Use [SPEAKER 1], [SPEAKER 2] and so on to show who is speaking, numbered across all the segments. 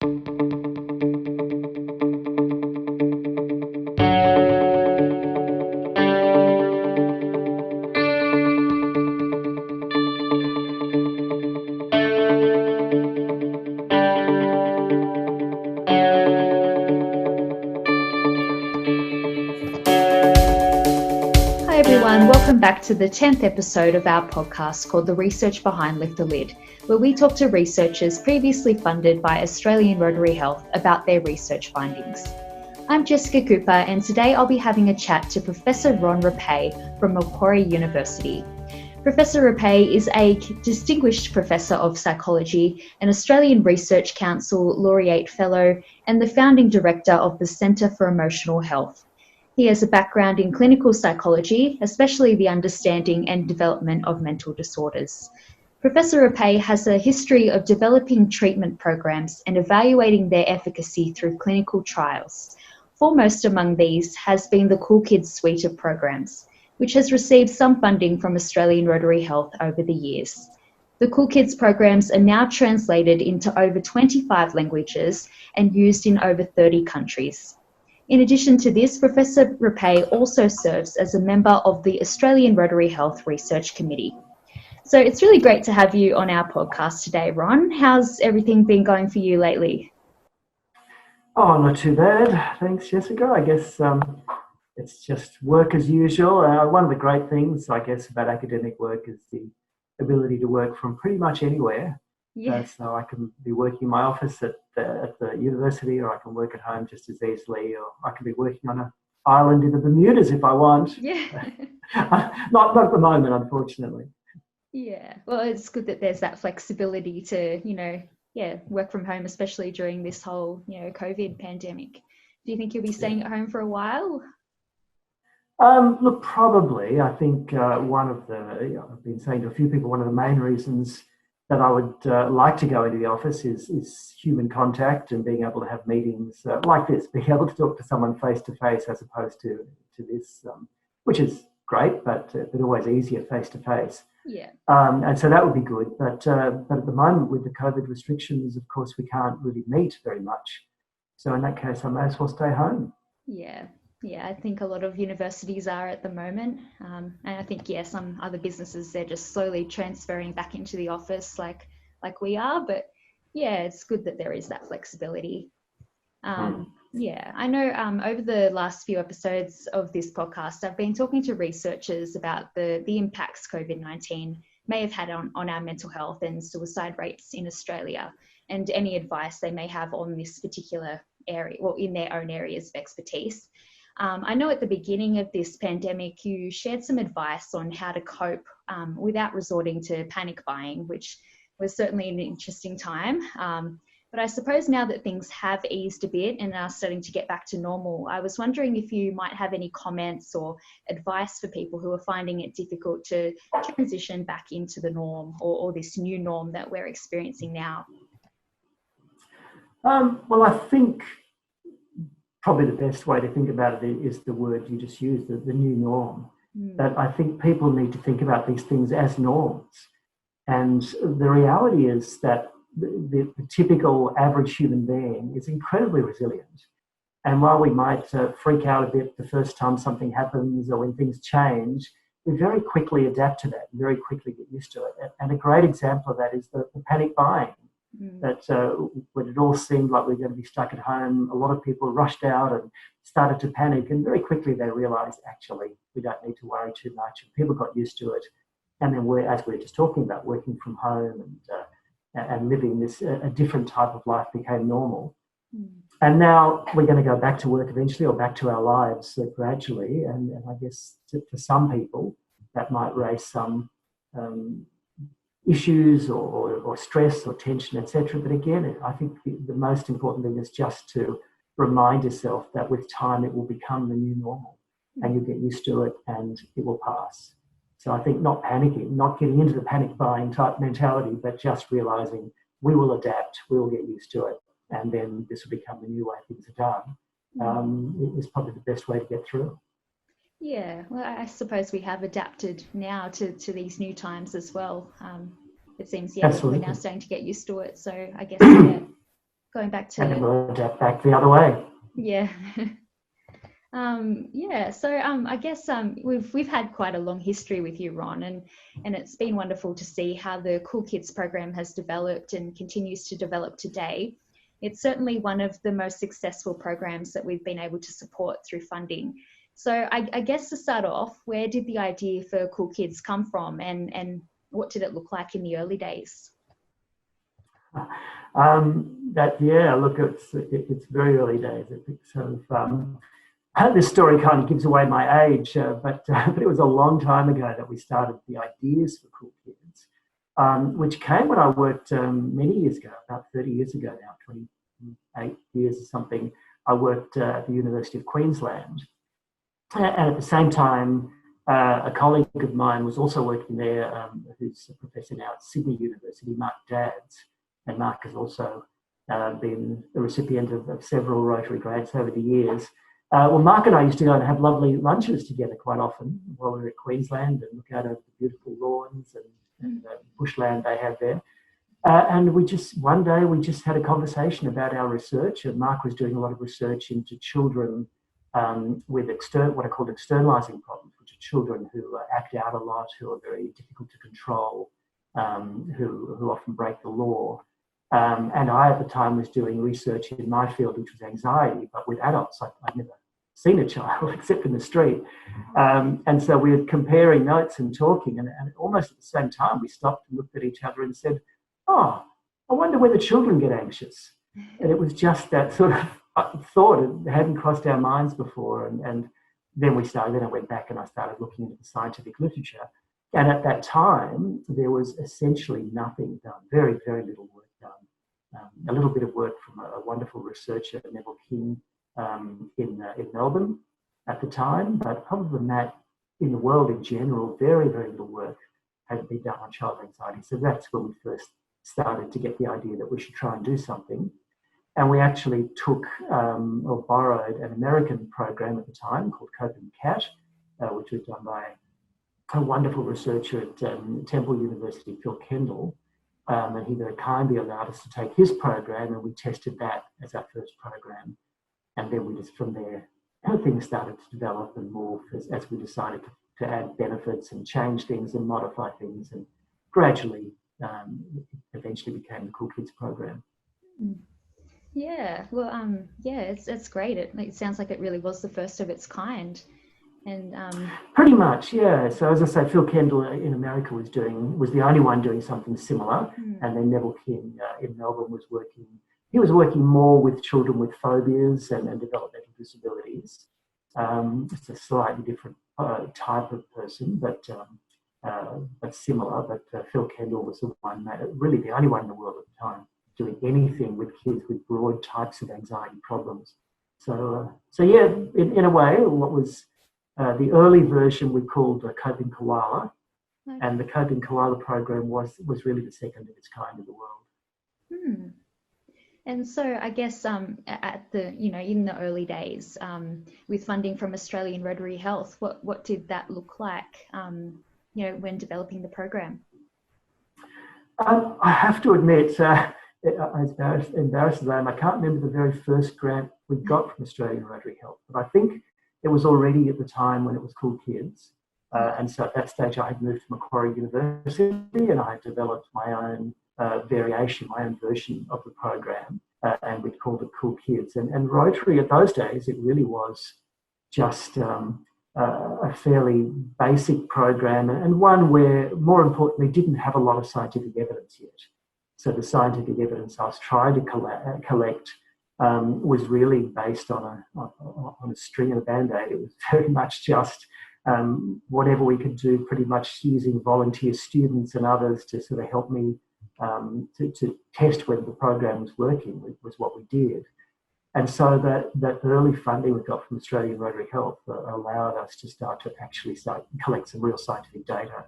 [SPEAKER 1] Hi everyone, welcome back to the 10th episode of our podcast called The Research Behind Lift the Lid, where we talk to researchers previously funded by Australian Rotary Health about their research findings. I'm Jessica Cooper, and today I'll be having a chat to Professor Ron Rapee from Macquarie University. Professor Rapee is a Distinguished Professor of Psychology, an Australian Research Council Laureate Fellow, and the founding director of the Centre for Emotional Health. He has a background in clinical psychology, especially the understanding and development of mental disorders. Professor Rapee has a history of developing treatment programs and evaluating their efficacy through clinical trials. Foremost among these has been the Cool Kids suite of programs, which has received some funding from Australian Rotary Health over the years. The Cool Kids programs are now translated into over 25 languages and used in over 30 countries. In addition to this, Professor Rapee also serves as a member of the Australian Rotary Health Research Committee. So it's really great to have you on our podcast today, Ron. How's everything been going for you lately?
[SPEAKER 2] Oh, not too bad. Thanks, Jessica. I guess it's just work as usual. One of the great things, I guess, about academic work is the ability to work from pretty much anywhere.
[SPEAKER 1] Yeah.
[SPEAKER 2] So I can be working in my office at the university, or I can work at home just as easily, or I can be working on an island in the Bermudas if I want.
[SPEAKER 1] Yeah.
[SPEAKER 2] Not at the moment, unfortunately.
[SPEAKER 1] Yeah. Well, it's good that there's that flexibility to, work from home, especially during this whole, COVID pandemic. Do you think you'll be staying at home for a while?
[SPEAKER 2] Look, probably. I think I've been saying to a few people, one of the main reasons that I would like to go into the office is human contact and being able to have meetings like this, being able to talk to someone face to face as opposed to this, which is great, but always easier face to face.
[SPEAKER 1] Yeah.
[SPEAKER 2] And so that would be good. But at the moment with the COVID restrictions, of course, we can't really meet very much. So in that case, I may as well stay home.
[SPEAKER 1] Yeah. Yeah, I think a lot of universities are at the moment. And I think, some other businesses, they're just slowly transferring back into the office like we are. But yeah, it's good that there is that flexibility. Yeah, I know over the last few episodes of this podcast, I've been talking to researchers about the impacts COVID-19 may have had on our mental health and suicide rates in Australia, and any advice they may have on this particular area, well, in their own areas of expertise. I know at the beginning of this pandemic, you shared some advice on how to cope without resorting to panic buying, which was certainly an interesting time. But I suppose now that things have eased a bit and are starting to get back to normal, I was wondering if you might have any comments or advice for people who are finding it difficult to transition back into the norm or this new norm that we're experiencing now.
[SPEAKER 2] Well, I think probably the best way to think about it is the word you just used, the new norm. That I think people need to think about these things as norms. And the reality is that the typical average human being is incredibly resilient. And while we might freak out a bit the first time something happens or when things change, we very quickly adapt to that, very quickly get used to it. And a great example of that is the panic buying. That when it all seemed like we were going to be stuck at home, a lot of people rushed out and started to panic, and very quickly they realised, actually, we don't need to worry too much, and people got used to it. And then, as we were just talking about, working from home and living this a different type of life became normal. And now we're going to go back to work eventually, or back to our lives gradually, and I guess for some people that might raise some issues or stress or tension, etc. But again, I think the most important thing is just to remind yourself that with time it will become the new normal, and you'll get used to it and it will pass. So I think not panicking, not getting into the panic buying type mentality, but just realising we will adapt, we will get used to it, and then this will become the new way things are done, is probably the best way to get through.
[SPEAKER 1] Yeah, well, I suppose we have adapted now to these new times as well. It seems, we're now starting to get used to it. So I guess, going back to...
[SPEAKER 2] And then we'll adapt back the other way.
[SPEAKER 1] Yeah. I guess we've had quite a long history with you, Ron, and it's been wonderful to see how the Cool Kids program has developed and continues to develop today. It's certainly one of the most successful programs that we've been able to support through funding. So I guess to start off, where did the idea for Cool Kids come from, and what did it look like in the early days?
[SPEAKER 2] It's very early days. This story kind of gives away my age, but it was a long time ago that we started the ideas for Cool Kids, which came when I worked many years ago, about 30 years ago now, 28 years or something. I worked at the University of Queensland. And at the same time, a colleague of mine was also working there, who's a professor now at Sydney University, Mark Dadds. And Mark has also been a recipient of several Rotary grants over the years. Mark and I used to go and have lovely lunches together quite often while we were at Queensland and look out over the beautiful lawns and bushland they have there. And one day we just had a conversation about our research, and Mark was doing a lot of research into children with what are called externalising problems, which are children who act out a lot, who are very difficult to control, who often break the law. And I, at the time, was doing research in my field, which was anxiety, but with adults. I'd never seen a child except in the street. And so we were comparing notes and talking, and almost at the same time, we stopped and looked at each other and said, "Oh, I wonder whether children get anxious." And it was just that sort of thought. It hadn't crossed our minds before. And then I went back and I started looking into the scientific literature. And at that time, there was essentially nothing done, very, very little work done. A little bit of work from a wonderful researcher, Neville King, in Melbourne at the time. But other than that, in the world in general, very, very little work had been done on child anxiety. So that's when we first started to get the idea that we should try and do something. And we actually took or borrowed an American program at the time called Cope and Cat, which was done by a wonderful researcher at Temple University, Phil Kendall. And he very kindly allowed us to take his program, and we tested that as our first program. And then we just, from there, things started to develop and morph as we decided to add benefits and change things and modify things. And gradually, it eventually became the Cool Kids program.
[SPEAKER 1] Yeah, well, it's great. It sounds like it really was the first of its kind. And
[SPEAKER 2] pretty much, yeah. So as I say, Phil Kendall in America was the only one doing something similar, and then Neville King in Melbourne was working more with children with phobias and developmental disabilities. It's a slightly different type of person, but similar. But Phil Kendall was really the only one in the world at the time doing anything with kids with broad types of anxiety problems. So yeah, in a way, what was the early version we called the Coping Koala, and the Coping Koala program was really the second of its kind in the world.
[SPEAKER 1] And so I guess at the in the early days, with funding from Australian Rotary Health, what did that look like? When developing the program.
[SPEAKER 2] I have to admit, as embarrassed as I am, I can't remember the very first grant we got from Australian Rotary Health, but I think it was already at the time when it was Cool Kids. And so at that stage, I had moved to Macquarie University, and I had developed my own variation, my own version of the program, and we called it Cool Kids. And Rotary at those days, it really was just a fairly basic program, and one where, more importantly, didn't have a lot of scientific evidence yet. So the scientific evidence I was trying to collect was really based on a string and a band-aid. It was very much just whatever we could do, pretty much using volunteer students and others to sort of help me to test whether the program was working, was what we did. And so that early funding we got from Australian Rotary Health allowed us to start to actually collect some real scientific data.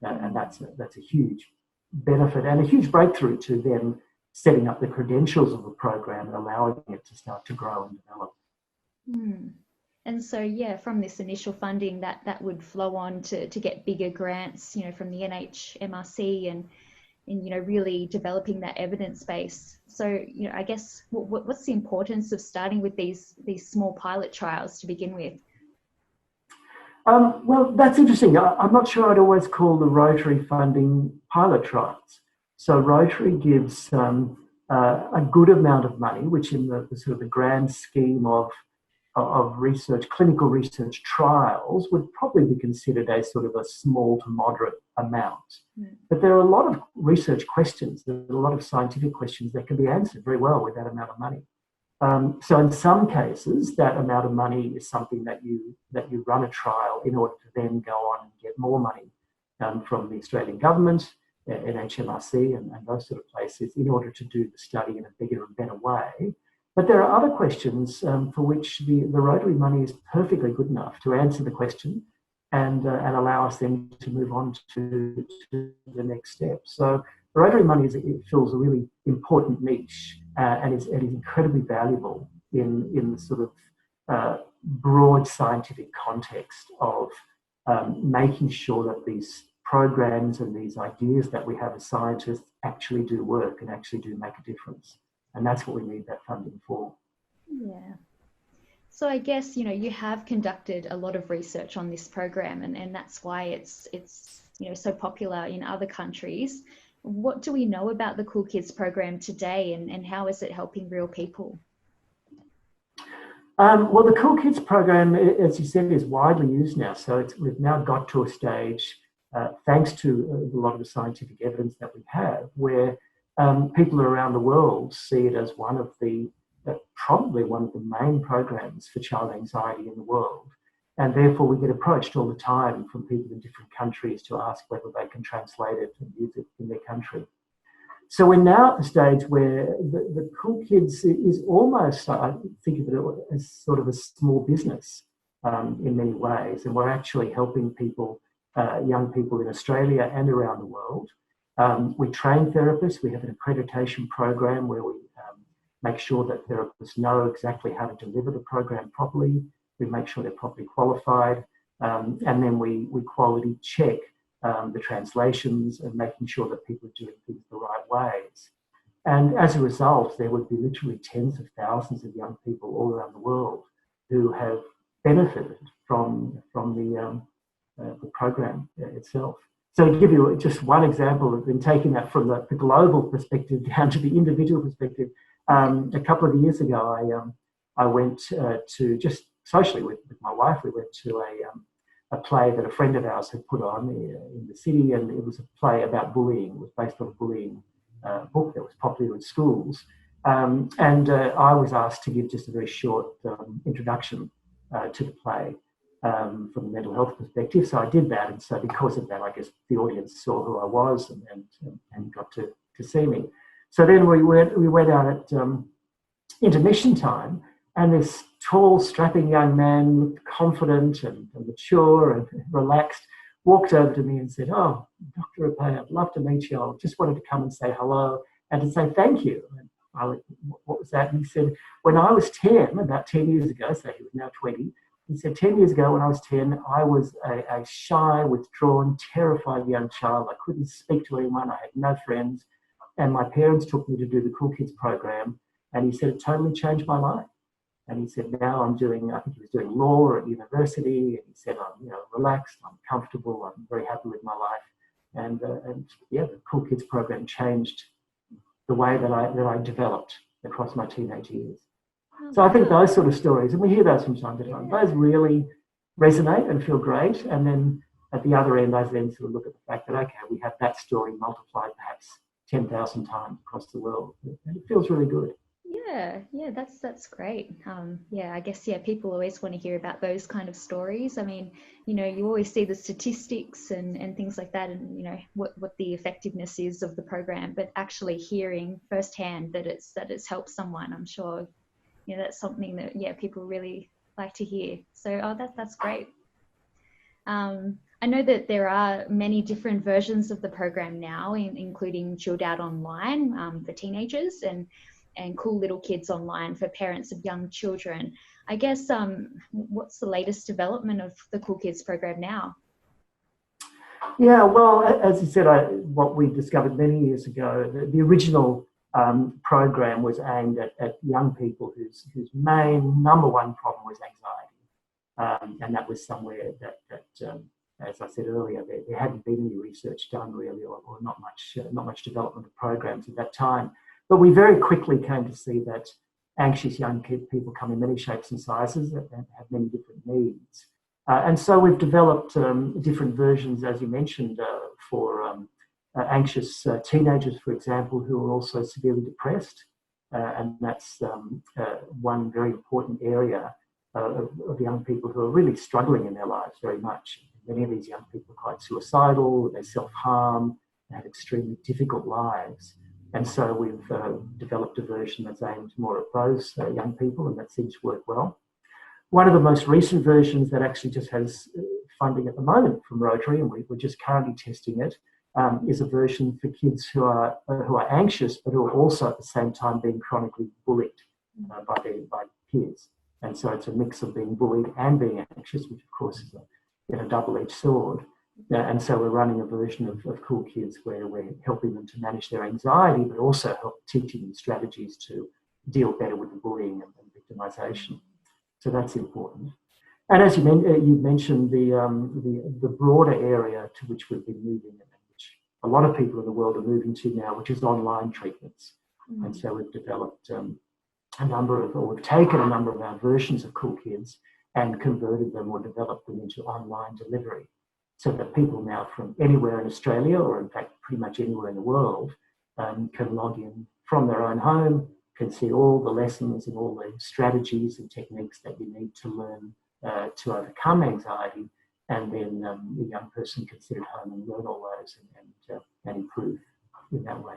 [SPEAKER 2] And that's a huge benefit and a huge breakthrough to them setting up the credentials of the program and allowing it to start to grow and develop.
[SPEAKER 1] And so, from this initial funding, that would flow on to get bigger grants, from the NHMRC really developing that evidence base. So, I guess what's the importance of starting with these small pilot trials to begin with?
[SPEAKER 2] Well, that's interesting. I'm not sure I'd always call the Rotary funding pilot trials. So Rotary gives a good amount of money, which in the sort of the grand scheme of research, clinical research trials, would probably be considered a sort of a small to moderate amount. But there are a lot of research questions, there are a lot of scientific questions that can be answered very well with that amount of money. So in some cases, that amount of money is something that you run a trial in order to then go on and get more money from the Australian government, NHMRC and those sort of places in order to do the study in a bigger and better way. But there are other questions for which the Rotary money is perfectly good enough to answer the question and allow us then to move on to the next step. So the Rotary money it fills a really important niche and is incredibly valuable in the sort of broad scientific context of making sure that these programs and these ideas that we have as scientists actually do work and actually do make a difference. And that's what we need that funding for.
[SPEAKER 1] Yeah. So I guess, you have conducted a lot of research on this program and that's why it's so popular in other countries. What do we know about the Cool Kids program today and how is it helping real people?
[SPEAKER 2] Well, the Cool Kids program, as you said, is widely used now. So we've now got to a stage, thanks to a lot of the scientific evidence that we have, where people around the world see it as probably one of the main programs for child anxiety in the world. And therefore we get approached all the time from people in different countries to ask whether they can translate it and use it in their country. So we're now at the stage where the Cool Kids is almost, I think of it as sort of a small business in many ways. And we're actually helping people, young people in Australia and around the world. We train therapists. We have an accreditation program where we make sure that therapists know exactly how to deliver the program properly. We make sure they're properly qualified. And then we quality check the translations and making sure that people are doing things the right ways. And as a result, there would be literally tens of thousands of young people all around the world who have benefited from the program itself. So to give you just one example of in taking that from the global perspective down to the individual perspective, a couple of years ago, I went to just socially with my wife. We went to a play that a friend of ours had put on in the city, and it was a play about bullying. It was based on a bullying book that was popular in schools. And I was asked to give just a very short introduction to the play from a mental health perspective. So I did that, and so because of that, I guess the audience saw who I was and got to see me. So then we went out at intermission time, and this tall, strapping young man, looked confident and mature and relaxed, walked over to me and said, "Oh, Dr. Rapee, I'd love to meet you. I just wanted to come and say hello and to say thank you." And I went, "What was that?" And he said, "When I was 10, about 10 years ago," so he was now 20, he said, 10 years ago when I was 10, I was a shy, withdrawn, terrified young child. I couldn't speak to anyone. I had no friends. And my parents took me to do the Cool Kids program. And he said, it totally changed my life. And he said, now I'm doing, I think he was doing law at university. And he said, I'm relaxed, I'm comfortable, I'm very happy with my life. And yeah, the Cool Kids program changed the way that I developed across my teenage years. So I think those sort of stories, and we hear those from time to time, those really resonate and feel great. And then at the other end, I then sort of look at the fact that, okay, we have that story multiplied perhaps 10,000 times across the world. And it feels really good.
[SPEAKER 1] Yeah, that's great. I guess, people always want to hear about those kind of stories. I mean, you always see the statistics and things like that and, what the effectiveness is of the program, but actually hearing firsthand that it's helped someone, I'm sure, that's something that, people really like to hear. So, that's great. I know that there are many different versions of the program now, including Chilled Out Online for teenagers and Cool Little Kids Online for parents of young children. I guess, what's the latest development of the Cool Kids program now?
[SPEAKER 2] Yeah, well, as you said, what we discovered many years ago, the original program was aimed at young people whose main number one problem was anxiety. And that was somewhere that as I said earlier, there hadn't been any research done really, or not much development of programs at that time. But we very quickly came to see that anxious young people come in many shapes and sizes and have many different needs. And so we've developed different versions, as you mentioned, for anxious teenagers, for example, who are also severely depressed. And that's one very important area of young people who are really struggling in their lives very much. Many of these young people are quite suicidal, they self-harm, they have extremely difficult lives. And so we've developed a version that's aimed more at those young people, and that seems to work well. One of the most recent versions that actually just has funding at the moment from Rotary, and we're just currently testing it, is a version for kids who are anxious, but who are also at the same time being chronically bullied by peers. And so it's a mix of being bullied and being anxious, which of course is a double-edged sword. And so we're running a version of Cool Kids where we're helping them to manage their anxiety, but also teaching them strategies to deal better with the bullying and victimisation. So that's important. And as you mentioned, the broader area to which we've been moving, and which a lot of people in the world are moving to now, which is online treatments. Mm. And so we've developed we've taken a number of our versions of Cool Kids and converted them or developed them into online delivery, so that people now from anywhere in Australia, or in fact pretty much anywhere in the world, can log in from their own home, can see all the lessons and all the strategies and techniques that you need to learn to overcome anxiety, and then the young person can sit at home and learn all those and improve in that way.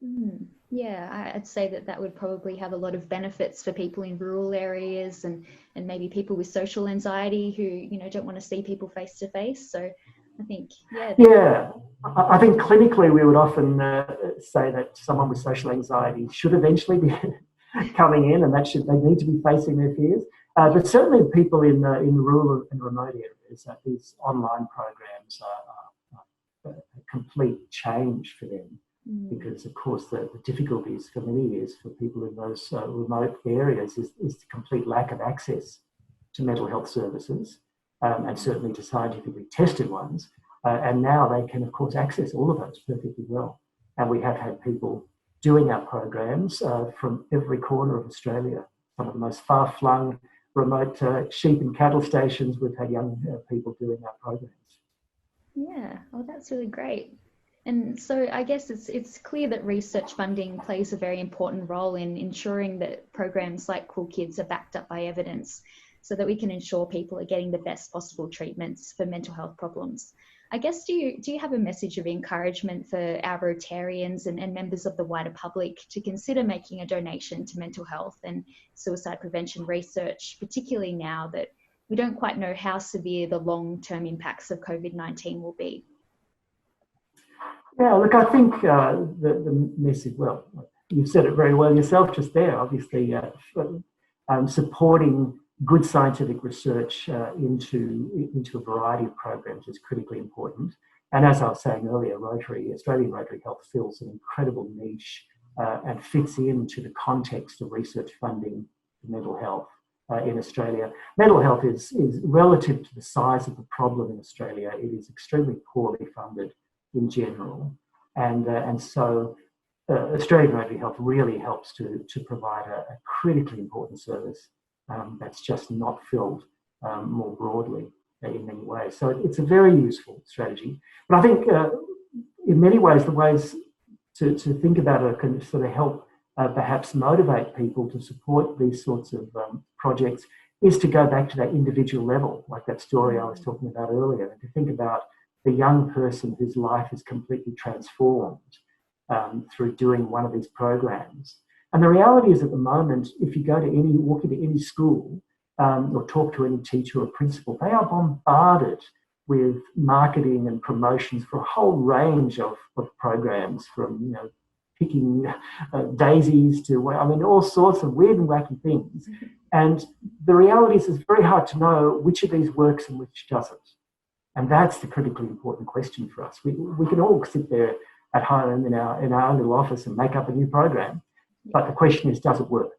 [SPEAKER 1] Mm, yeah, I'd say that would probably have a lot of benefits for people in rural areas and maybe people with social anxiety who don't want to see people face to face. So I think,
[SPEAKER 2] yeah, I think clinically we would often say that someone with social anxiety should eventually be coming in, and they need to be facing their fears. But certainly people in rural and remote areas, these online programs are a complete change for them. Because of course the difficulties for many years for people in those remote areas is the complete lack of access to mental health services, and certainly to scientifically tested ones. And now they can of course access all of those perfectly well. And we have had people doing our programs from every corner of Australia, some of the most far-flung remote sheep and cattle stations. We've had young people doing our programs.
[SPEAKER 1] Yeah, oh, that's really great. And so I guess it's clear that research funding plays a very important role in ensuring that programs like Cool Kids are backed up by evidence, so that we can ensure people are getting the best possible treatments for mental health problems. I guess, do you have a message of encouragement for our Rotarians and members of the wider public to consider making a donation to mental health and suicide prevention research, particularly now that we don't quite know how severe the long-term impacts of COVID-19 will be?
[SPEAKER 2] Yeah, look, I think the message, well, you've said it very well yourself just there, obviously, supporting good scientific research into a variety of programs is critically important. And as I was saying earlier, Australian Rotary Health fills an incredible niche and fits into the context of research funding for mental health in Australia. Mental health is relative to the size of the problem in Australia, it is extremely poorly funded in general, and so Australian Rotary Health really helps to provide a critically important service that's just not filled more broadly in many ways. So it's a very useful strategy. But I think in many ways, the ways to think about it can sort of help perhaps motivate people to support these sorts of projects is to go back to that individual level, like that story I was talking about earlier, and to think about the young person whose life is completely transformed through doing one of these programs. And the reality is at the moment, if you walk into any school or talk to any teacher or principal, they are bombarded with marketing and promotions for a whole range of programs, from picking daisies to all sorts of weird and wacky things. And the reality is it's very hard to know which of these works and which doesn't. And that's the critically important question for us. We can all sit there at home in our own little office and make up a new program, but the question is, does it work?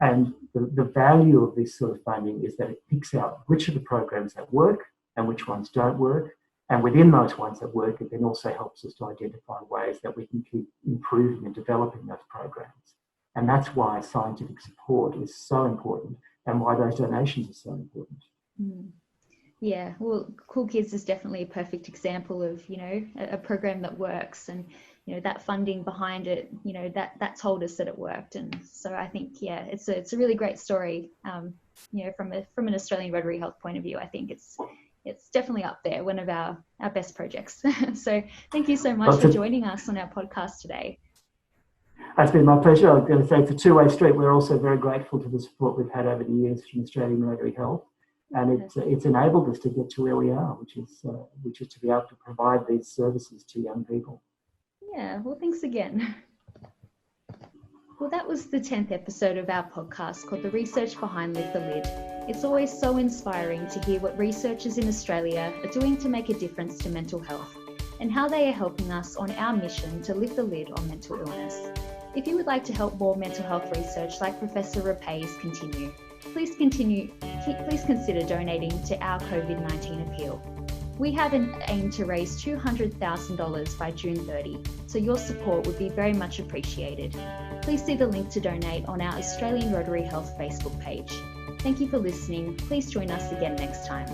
[SPEAKER 2] And the value of this sort of funding is that it picks out which of the programs that work and which ones don't work. And within those ones that work, it then also helps us to identify ways that we can keep improving and developing those programs. And that's why scientific support is so important and why those donations are so important.
[SPEAKER 1] Yeah, well, Cool Kids is definitely a perfect example of, a program that works, and, that funding behind it, that told us that it worked. And so I think, it's a really great story, from an Australian Rotary Health point of view. I think it's definitely up there, one of our best projects. So thank you so much for joining us on our podcast today.
[SPEAKER 2] It's been my pleasure. I'm going to say it's a two-way street. We're also very grateful to the support we've had over the years from Australian Rotary Health. And it's enabled us to get to where we are, which is to be able to provide these services to young people.
[SPEAKER 1] Yeah, well, thanks again. Well, that was the 10th episode of our podcast called The Research Behind Lift the Lid. It's always so inspiring to hear what researchers in Australia are doing to make a difference to mental health, and how they are helping us on our mission to lift the lid on mental illness. If you would like to help more mental health research like Professor Rapee's continue, please consider donating to our COVID-19 appeal. We have an aim to raise $200,000 by June 30, so your support would be very much appreciated. Please see the link to donate on our Australian Rotary Health Facebook page. Thank you for listening. Please join us again next time.